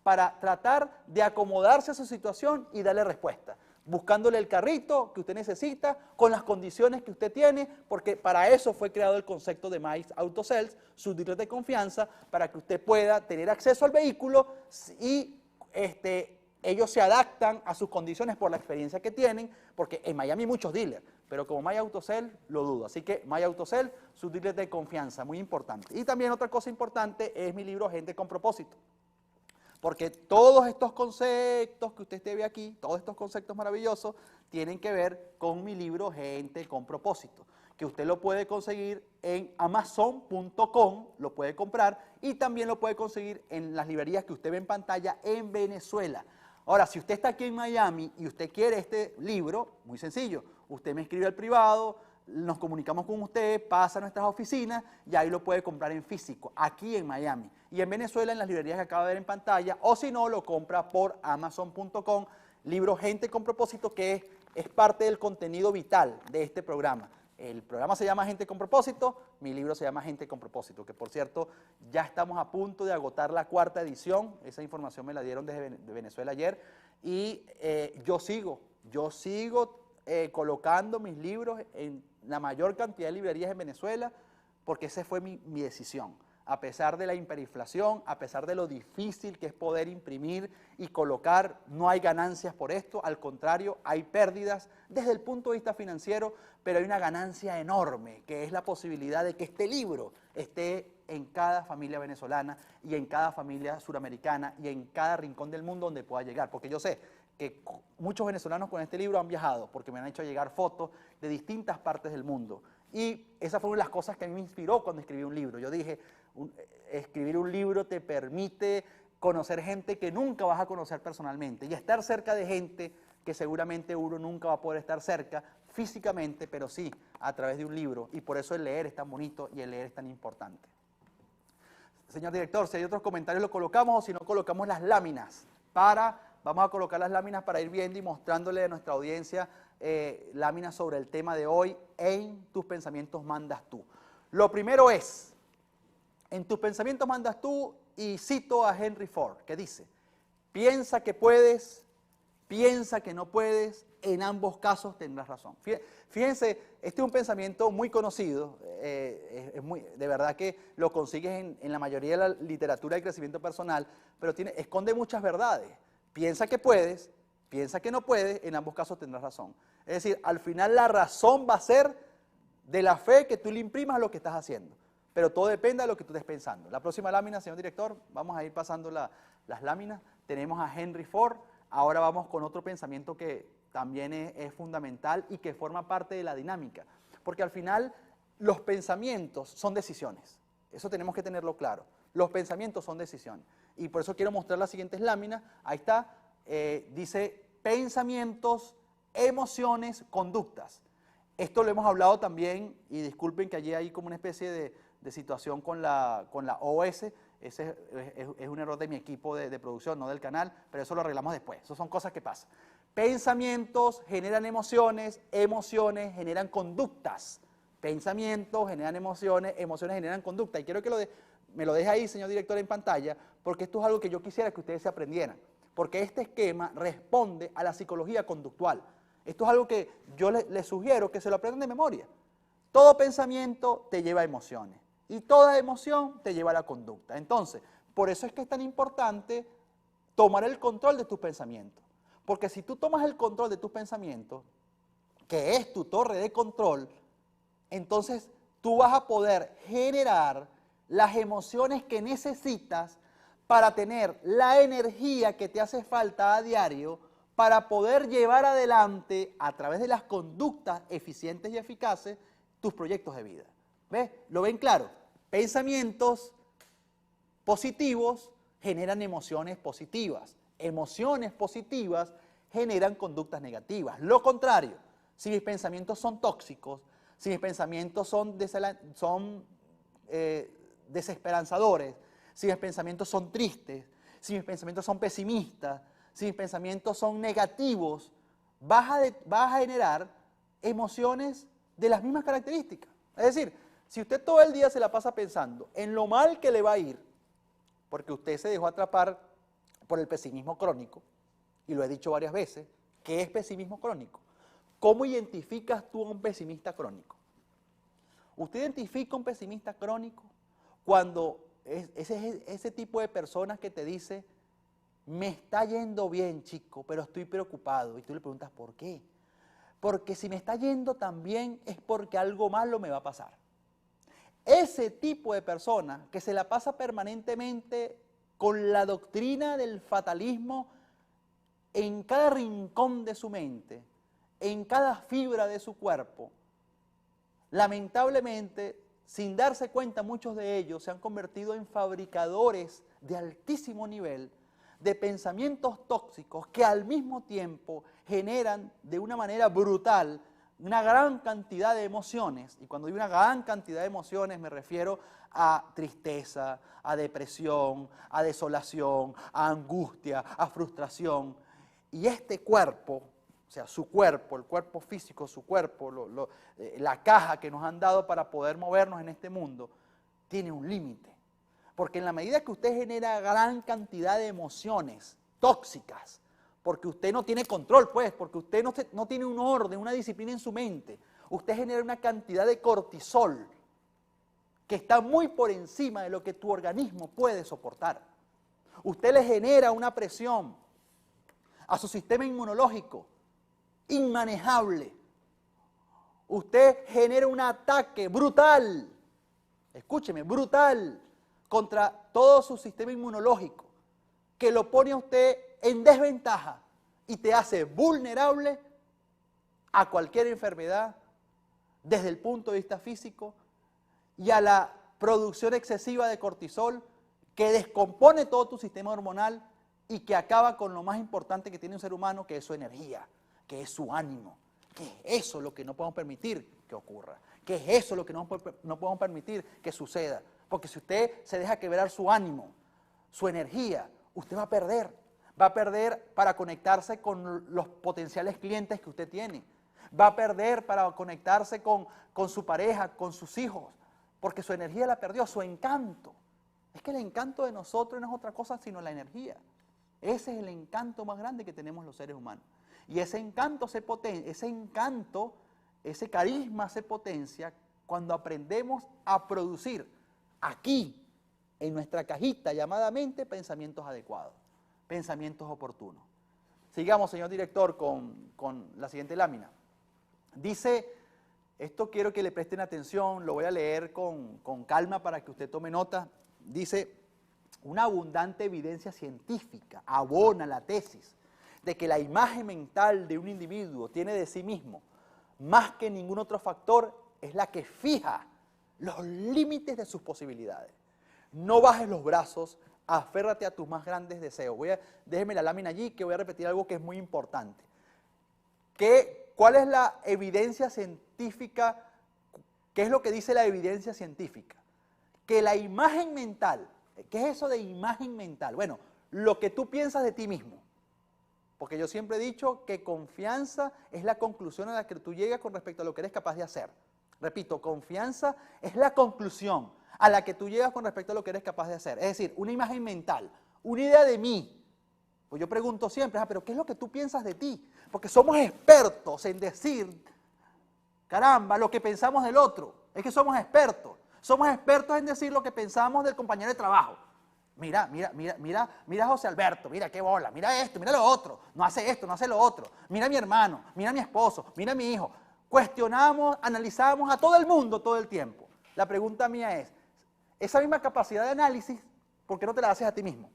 para tratar de acomodarse a su situación y darle respuesta, buscándole el carrito que usted necesita, con las condiciones que usted tiene, porque para eso fue creado el concepto de My Auto Sales, su dealer de confianza, para que usted pueda tener acceso al vehículo y ellos se adaptan a sus condiciones por la experiencia que tienen, porque en Miami hay muchos dealers, pero como My Auto Sales, lo dudo. Así que My Auto Sales, su dealer de confianza, muy importante. Y también otra cosa importante es mi libro Gente con Propósito. Porque todos estos conceptos que usted ve aquí, todos estos conceptos maravillosos, tienen que ver con mi libro Gente con Propósito, que usted lo puede conseguir en Amazon.com, lo puede comprar, y también lo puede conseguir en las librerías que usted ve en pantalla en Venezuela. Ahora, si usted está aquí en Miami y usted quiere este libro, muy sencillo, usted me escribe al privado, nos comunicamos con usted, pasa a nuestras oficinas y ahí lo puede comprar en físico, aquí en Miami. Y en Venezuela, en las librerías que acaba de ver en pantalla, o si no, lo compra por Amazon.com, libro Gente con Propósito, que es parte del contenido vital de este programa. El programa se llama Gente con Propósito, mi libro se llama Gente con Propósito, que por cierto, ya estamos a punto de agotar la 4ª edición, esa información me la dieron desde Venezuela ayer, y yo sigo colocando mis libros en la mayor cantidad de librerías en Venezuela, porque esa fue mi decisión. A pesar de la hiperinflación, a pesar de lo difícil que es poder imprimir y colocar, no hay ganancias por esto, al contrario, hay pérdidas desde el punto de vista financiero, pero hay una ganancia enorme, que es la posibilidad de que este libro esté en cada familia venezolana y en cada familia suramericana y en cada rincón del mundo donde pueda llegar, porque yo sé que muchos venezolanos con este libro han viajado, porque me han hecho llegar fotos de distintas partes del mundo. Y esa fue una de las cosas que a mí me inspiró cuando escribí un libro. Yo dije, escribir un libro te permite conocer gente que nunca vas a conocer personalmente y estar cerca de gente que seguramente uno nunca va a poder estar cerca físicamente, pero sí a través de un libro. Y por eso el leer es tan bonito y el leer es tan importante. Señor director, si hay otros comentarios lo colocamos, o si no colocamos las láminas vamos a colocar las láminas para ir viendo y mostrándole a nuestra audiencia láminas sobre el tema de hoy, en tus pensamientos mandas tú. Lo primero es, en tus pensamientos mandas tú, y cito a Henry Ford, que dice, piensa que puedes, piensa que no puedes, en ambos casos tendrás razón. Fíjense, este es un pensamiento muy conocido, de verdad que lo consigues en la mayoría de la literatura de crecimiento personal, pero esconde muchas verdades. Piensa que puedes, piensa que no puedes, en ambos casos tendrás razón. Es decir, al final la razón va a ser de la fe que tú le imprimas a lo que estás haciendo, pero todo depende de lo que tú estés pensando. La próxima lámina, señor director, vamos a ir pasando las láminas. Tenemos a Henry Ford. Ahora vamos con otro pensamiento que también es fundamental y que forma parte de la dinámica, porque al final los pensamientos son decisiones, eso tenemos que tenerlo claro, los pensamientos son decisiones, y por eso quiero mostrar las siguientes láminas. Ahí está, dice pensamientos, emociones, conductas. Esto lo hemos hablado también, y disculpen que allí hay como una especie de situación con la OS. Ese es un error de mi equipo de producción, no del canal, pero eso lo arreglamos después. Eso son cosas que pasan. Pensamientos generan emociones, emociones generan conductas. Pensamientos generan emociones, emociones generan conducta. Y quiero que me lo deje ahí, señor director, en pantalla, porque esto es algo que yo quisiera que ustedes se aprendieran. Porque este esquema responde a la psicología conductual. Esto es algo que yo les sugiero que se lo aprendan de memoria. Todo pensamiento te lleva a emociones. Y toda emoción te lleva a la conducta. Entonces, por eso es que es tan importante tomar el control de tus pensamientos. Porque si tú tomas el control de tus pensamientos, que es tu torre de control, entonces tú vas a poder generar las emociones que necesitas para tener la energía que te hace falta a diario para poder llevar adelante, a través de las conductas eficientes y eficaces, tus proyectos de vida. ¿Ves? ¿Lo ven claro? Pensamientos positivos generan emociones positivas. Emociones positivas generan conductas negativas. Lo contrario, si mis pensamientos son tóxicos, si mis pensamientos son desesperanzadores, si mis pensamientos son tristes, si mis pensamientos son pesimistas, si mis pensamientos son negativos, vas a generar emociones de las mismas características. Es decir, si usted todo el día se la pasa pensando en lo mal que le va a ir, porque usted se dejó atrapar por el pesimismo crónico, y lo he dicho varias veces, ¿qué es pesimismo crónico? ¿Cómo identificas tú a un pesimista crónico? Usted identifica un pesimista crónico cuando ese tipo de personas que te dice, me está yendo bien, chico, pero estoy preocupado, y tú le preguntas, ¿por qué? Porque si me está yendo tan bien es porque algo malo me va a pasar. Ese tipo de persona que se la pasa permanentemente con la doctrina del fatalismo en cada rincón de su mente, en cada fibra de su cuerpo, lamentablemente, sin darse cuenta, muchos de ellos se han convertido en fabricadores de altísimo nivel de pensamientos tóxicos que al mismo tiempo generan de una manera brutal una gran cantidad de emociones, y cuando digo una gran cantidad de emociones me refiero a tristeza, a depresión, a desolación, a angustia, a frustración. Y este cuerpo, o sea, su cuerpo, el cuerpo físico, su cuerpo, la caja que nos han dado para poder movernos en este mundo, tiene un límite. Porque en la medida que usted genera gran cantidad de emociones tóxicas, porque usted no tiene control, pues, porque usted no tiene un orden, una disciplina en su mente, usted genera una cantidad de cortisol que está muy por encima de lo que tu organismo puede soportar. Usted le genera una presión a su sistema inmunológico inmanejable. Usted genera un ataque brutal, escúcheme, brutal, contra todo su sistema inmunológico, que lo pone a usted en desventaja y te hace vulnerable a cualquier enfermedad desde el punto de vista físico y a la producción excesiva de cortisol que descompone todo tu sistema hormonal y que acaba con lo más importante que tiene un ser humano, que es su energía, que es su ánimo, que es eso lo que no podemos permitir que ocurra, que es eso lo que no podemos permitir que suceda, porque si usted se deja quebrar su ánimo, su energía, usted va a perder para conectarse con los potenciales clientes que usted tiene, va a perder para conectarse con su pareja, con sus hijos, porque su energía la perdió, su encanto. Es que el encanto de nosotros no es otra cosa sino la energía. Ese es el encanto más grande que tenemos los seres humanos. Y ese encanto ese carisma se potencia cuando aprendemos a producir aquí, en nuestra cajita llamada mente, pensamientos adecuados, pensamientos oportunos. Sigamos, señor director, con la siguiente lámina. Dice, esto quiero que le presten atención, lo voy a leer con calma para que usted tome nota. Dice, una abundante evidencia científica abona la tesis de que la imagen mental de un individuo tiene de sí mismo, más que ningún otro factor, es la que fija los límites de sus posibilidades. No bajes los brazos, aférrate a tus más grandes deseos. Déjeme la lámina allí, que voy a repetir algo que es muy importante. ¿Cuál es la evidencia científica? ¿Qué es lo que dice la evidencia científica? Que la imagen mental, ¿qué es eso de imagen mental? Bueno, lo que tú piensas de ti mismo. Porque yo siempre he dicho que confianza es la conclusión a la que tú llegas con respecto a lo que eres capaz de hacer. Repito, confianza es la conclusión a la que tú llegas con respecto a lo que eres capaz de hacer. Es decir, una imagen mental, una idea de mí. Pues yo pregunto siempre, pero ¿qué es lo que tú piensas de ti? Porque somos expertos en decir, caramba, lo que pensamos del otro. Es que somos expertos. Somos expertos en decir lo que pensamos del compañero de trabajo. Mira a José Alberto, mira qué bola, mira esto, mira lo otro, no hace esto, no hace lo otro. Mira a mi hermano, mira a mi esposo, mira a mi hijo. Cuestionamos, analizamos a todo el mundo todo el tiempo. La pregunta mía es, esa misma capacidad de análisis, ¿por qué no te la haces a ti mismo?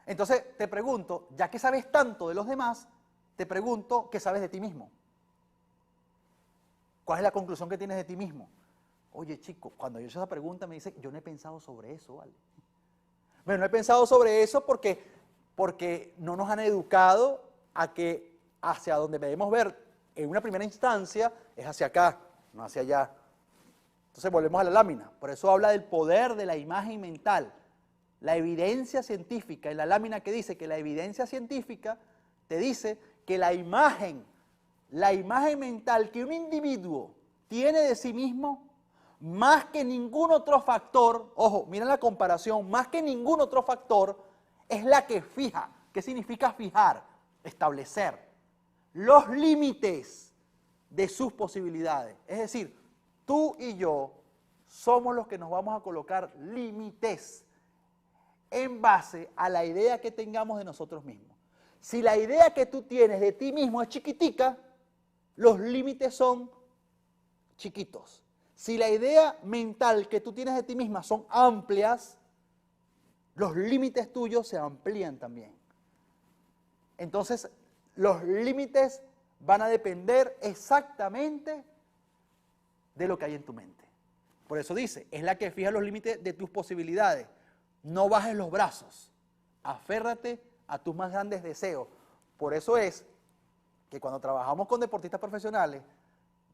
Entonces te pregunto, ya que sabes tanto de los demás, te pregunto, ¿qué sabes de ti mismo? ¿Cuál es la conclusión que tienes de ti mismo? Oye, chico, cuando yo hice esa pregunta me dice, yo no he pensado sobre eso, ¿vale? Bueno, no he pensado sobre eso porque no nos han educado a que hacia donde debemos ver en una primera instancia es hacia acá, no hacia allá. Entonces volvemos a la lámina. Por eso habla del poder de la imagen mental. La evidencia científica, en la lámina que dice que la evidencia científica te dice que la imagen mental que un individuo tiene de sí mismo, más que ningún otro factor, ojo, mira la comparación, más que ningún otro factor, es la que fija. ¿Qué significa fijar? Establecer los límites de sus posibilidades. Es decir, tú y yo somos los que nos vamos a colocar límites en base a la idea que tengamos de nosotros mismos. Si la idea que tú tienes de ti mismo es chiquitica, los límites son chiquitos. Si la idea mental que tú tienes de ti misma son amplias, los límites tuyos se amplían también. Entonces, los límites van a depender exactamente de lo que hay en tu mente. Por eso dice, es la que fija los límites de tus posibilidades. No bajes los brazos, aférrate a tus más grandes deseos. Por eso es que cuando trabajamos con deportistas profesionales,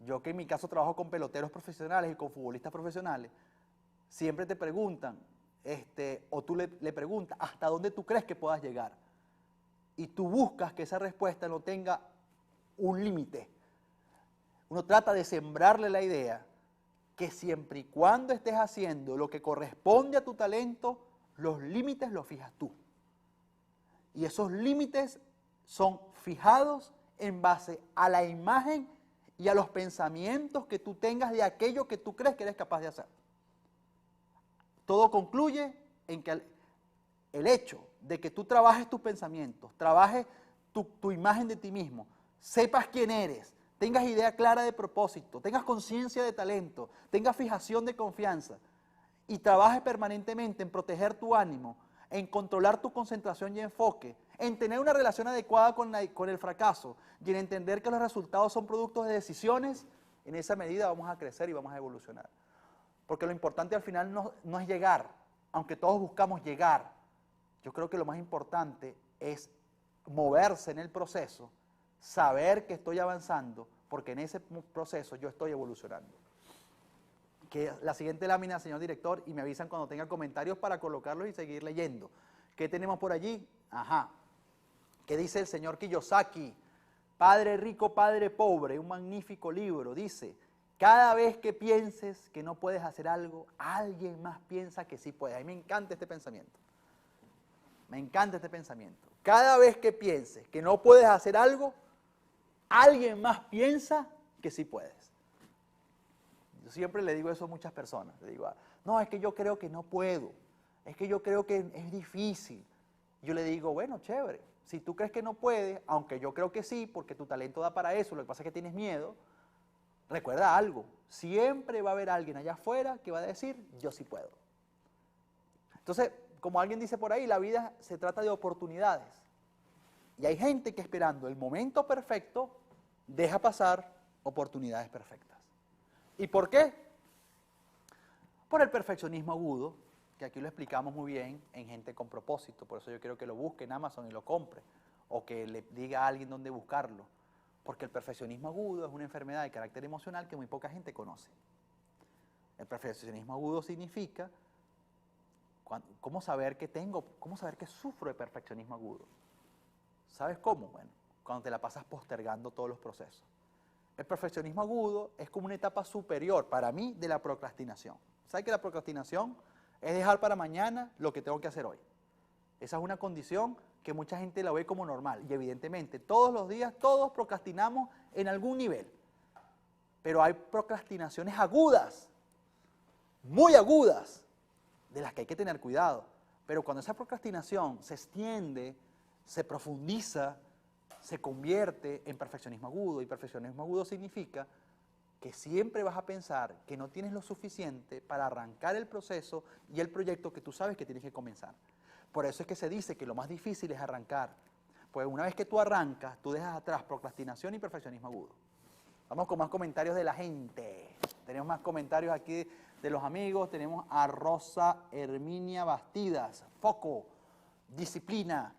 yo que en mi caso trabajo con peloteros profesionales y con futbolistas profesionales, siempre te preguntan, o tú le preguntas, ¿hasta dónde tú crees que puedas llegar? Y tú buscas que esa respuesta no tenga un límite. Uno trata de sembrarle la idea que siempre y cuando estés haciendo lo que corresponde a tu talento, los límites los fijas tú. Y esos límites son fijados en base a la imagen y a los pensamientos que tú tengas de aquello que tú crees que eres capaz de hacer. Todo concluye en que el hecho de que tú trabajes tus pensamientos, trabajes tu imagen de ti mismo, sepas quién eres, tengas idea clara de propósito, tengas conciencia de talento, tengas fijación de confianza y trabajes permanentemente en proteger tu ánimo, en controlar tu concentración y enfoque, en tener una relación adecuada con el fracaso y en entender que los resultados son productos de decisiones, en esa medida vamos a crecer y vamos a evolucionar. Porque lo importante al final no es llegar, aunque todos buscamos llegar. Yo creo que lo más importante es moverse en el proceso, saber que estoy avanzando, porque en ese proceso yo estoy evolucionando. Que la siguiente lámina, señor director, y me avisan cuando tenga comentarios para colocarlos y seguir leyendo. ¿Qué tenemos por allí? Ajá. ¿Qué dice el señor Kiyosaki? Padre rico, padre pobre, un magnífico libro. Dice, cada vez que pienses que no puedes hacer algo, alguien más piensa que sí puede. A mí me encanta este pensamiento. Me encanta este pensamiento. Cada vez que pienses que no puedes hacer algo, alguien más piensa que sí puedes. Yo siempre le digo eso a muchas personas. Le digo, no, es que yo creo que no puedo. Es que yo creo que es difícil. Yo le digo, bueno, chévere. Si tú crees que no puedes, aunque yo creo que sí, porque tu talento da para eso, lo que pasa es que tienes miedo, recuerda algo. Siempre va a haber alguien allá afuera que va a decir, yo sí puedo. Entonces, como alguien dice por ahí, la vida se trata de oportunidades. Y hay gente que esperando el momento perfecto, deja pasar oportunidades perfectas. ¿Y por qué? Por el perfeccionismo agudo, que aquí lo explicamos muy bien en Gente con Propósito. Por eso yo quiero que lo busque en Amazon y lo compre. O que le diga a alguien dónde buscarlo. Porque el perfeccionismo agudo es una enfermedad de carácter emocional que muy poca gente conoce. El perfeccionismo agudo significa ¿cómo saber que cómo saber que sufro de perfeccionismo agudo? ¿Sabes cómo? Bueno, cuando te la pasas postergando todos los procesos. El perfeccionismo agudo es como una etapa superior, para mí, de la procrastinación. ¿Sabes que la procrastinación es dejar para mañana lo que tengo que hacer hoy? Esa es una condición que mucha gente la ve como normal. Y evidentemente, todos los días, todos procrastinamos en algún nivel. Pero hay procrastinaciones agudas, muy agudas, de las que hay que tener cuidado. Pero cuando esa procrastinación se extiende, se profundiza, se convierte en perfeccionismo agudo. Y perfeccionismo agudo significa que siempre vas a pensar que no tienes lo suficiente para arrancar el proceso y el proyecto que tú sabes que tienes que comenzar. Por eso es que se dice que lo más difícil es arrancar. Pues una vez que tú arrancas, tú dejas atrás procrastinación y perfeccionismo agudo. Vamos con más comentarios de la gente. Tenemos más comentarios aquí de los amigos. Tenemos a Rosa Herminia Bastidas. Foco, disciplina,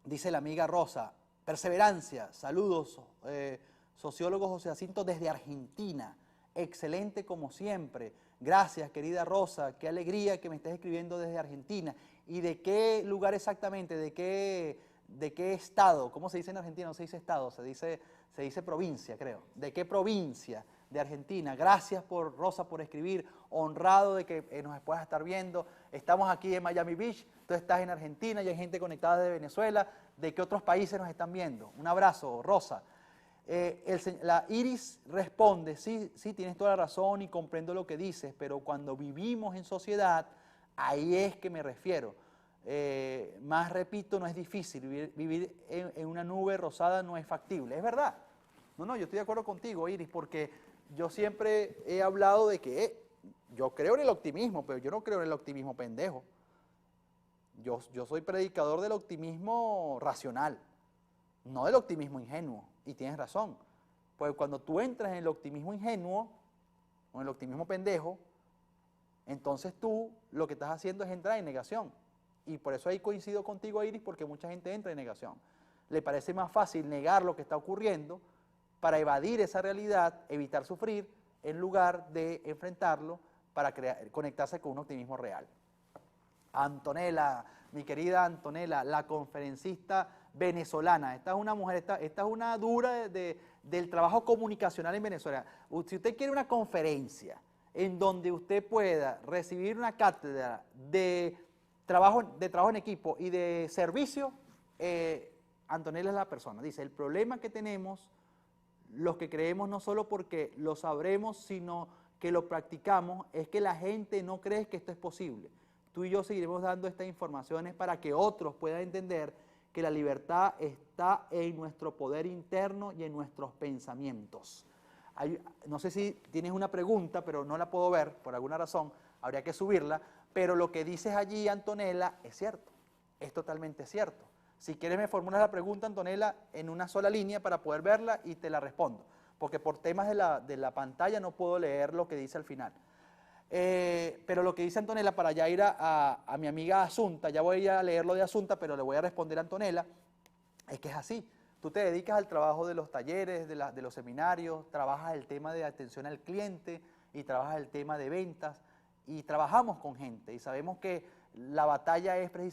dice la amiga Rosa. Perseverancia, saludos. Sociólogo José Jacinto desde Argentina. Excelente como siempre. Gracias, querida Rosa. Qué alegría que me estés escribiendo desde Argentina. ¿Y de qué lugar exactamente? ¿De qué estado? ¿Cómo se dice en Argentina? No se dice estado, se dice provincia, creo. ¿De qué provincia de Argentina? Gracias, Rosa, por escribir. Honrado de que nos puedas estar viendo. Estamos aquí en Miami Beach. Tú estás en Argentina y hay gente conectada de Venezuela. ¿De qué otros países nos están viendo? Un abrazo, Rosa. La Iris responde, sí, tienes toda la razón y comprendo lo que dices, pero cuando vivimos en sociedad, ahí es que me refiero. Más repito, no es difícil, vivir en una nube rosada no es factible, es verdad. No, yo estoy de acuerdo contigo, Iris, porque yo siempre he hablado de que yo creo en el optimismo, pero yo no creo en el optimismo pendejo. Yo soy predicador del optimismo racional, no del optimismo ingenuo. Y tienes razón, pues cuando tú entras en el optimismo ingenuo o en el optimismo pendejo, entonces tú lo que estás haciendo es entrar en negación. Y por eso ahí coincido contigo, Iris, porque mucha gente entra en negación. Le parece más fácil negar lo que está ocurriendo para evadir esa realidad, evitar sufrir, en lugar de enfrentarlo para conectarse con un optimismo real. Antonella, mi querida Antonella, la conferencista venezolana. Esta es una mujer, esta es una dura del trabajo comunicacional en Venezuela. Si usted quiere una conferencia en donde usted pueda recibir una cátedra de trabajo en equipo y de servicio, Antonella es la persona. Dice, el problema que tenemos los que creemos no solo porque lo sabremos, sino que lo practicamos, es que la gente no cree que esto es posible. Tú y yo seguiremos dando estas informaciones para que otros puedan entender que la libertad está en nuestro poder interno y en nuestros pensamientos. No sé si tienes una pregunta, pero no la puedo ver, por alguna razón, habría que subirla, pero lo que dices allí, Antonella, es cierto, es totalmente cierto. Si quieres me formulas la pregunta, Antonella, en una sola línea para poder verla y te la respondo, porque por temas de la pantalla no puedo leer lo que dice al final. Pero lo que dice Antonella, para ya ir a mi amiga Asunta, ya voy a leer lo de Asunta, pero le voy a responder a Antonella, es que es así. Tú te dedicas al trabajo de los talleres, de los seminarios, trabajas el tema de atención al cliente y trabajas el tema de ventas y trabajamos con gente y sabemos que la batalla es precisamente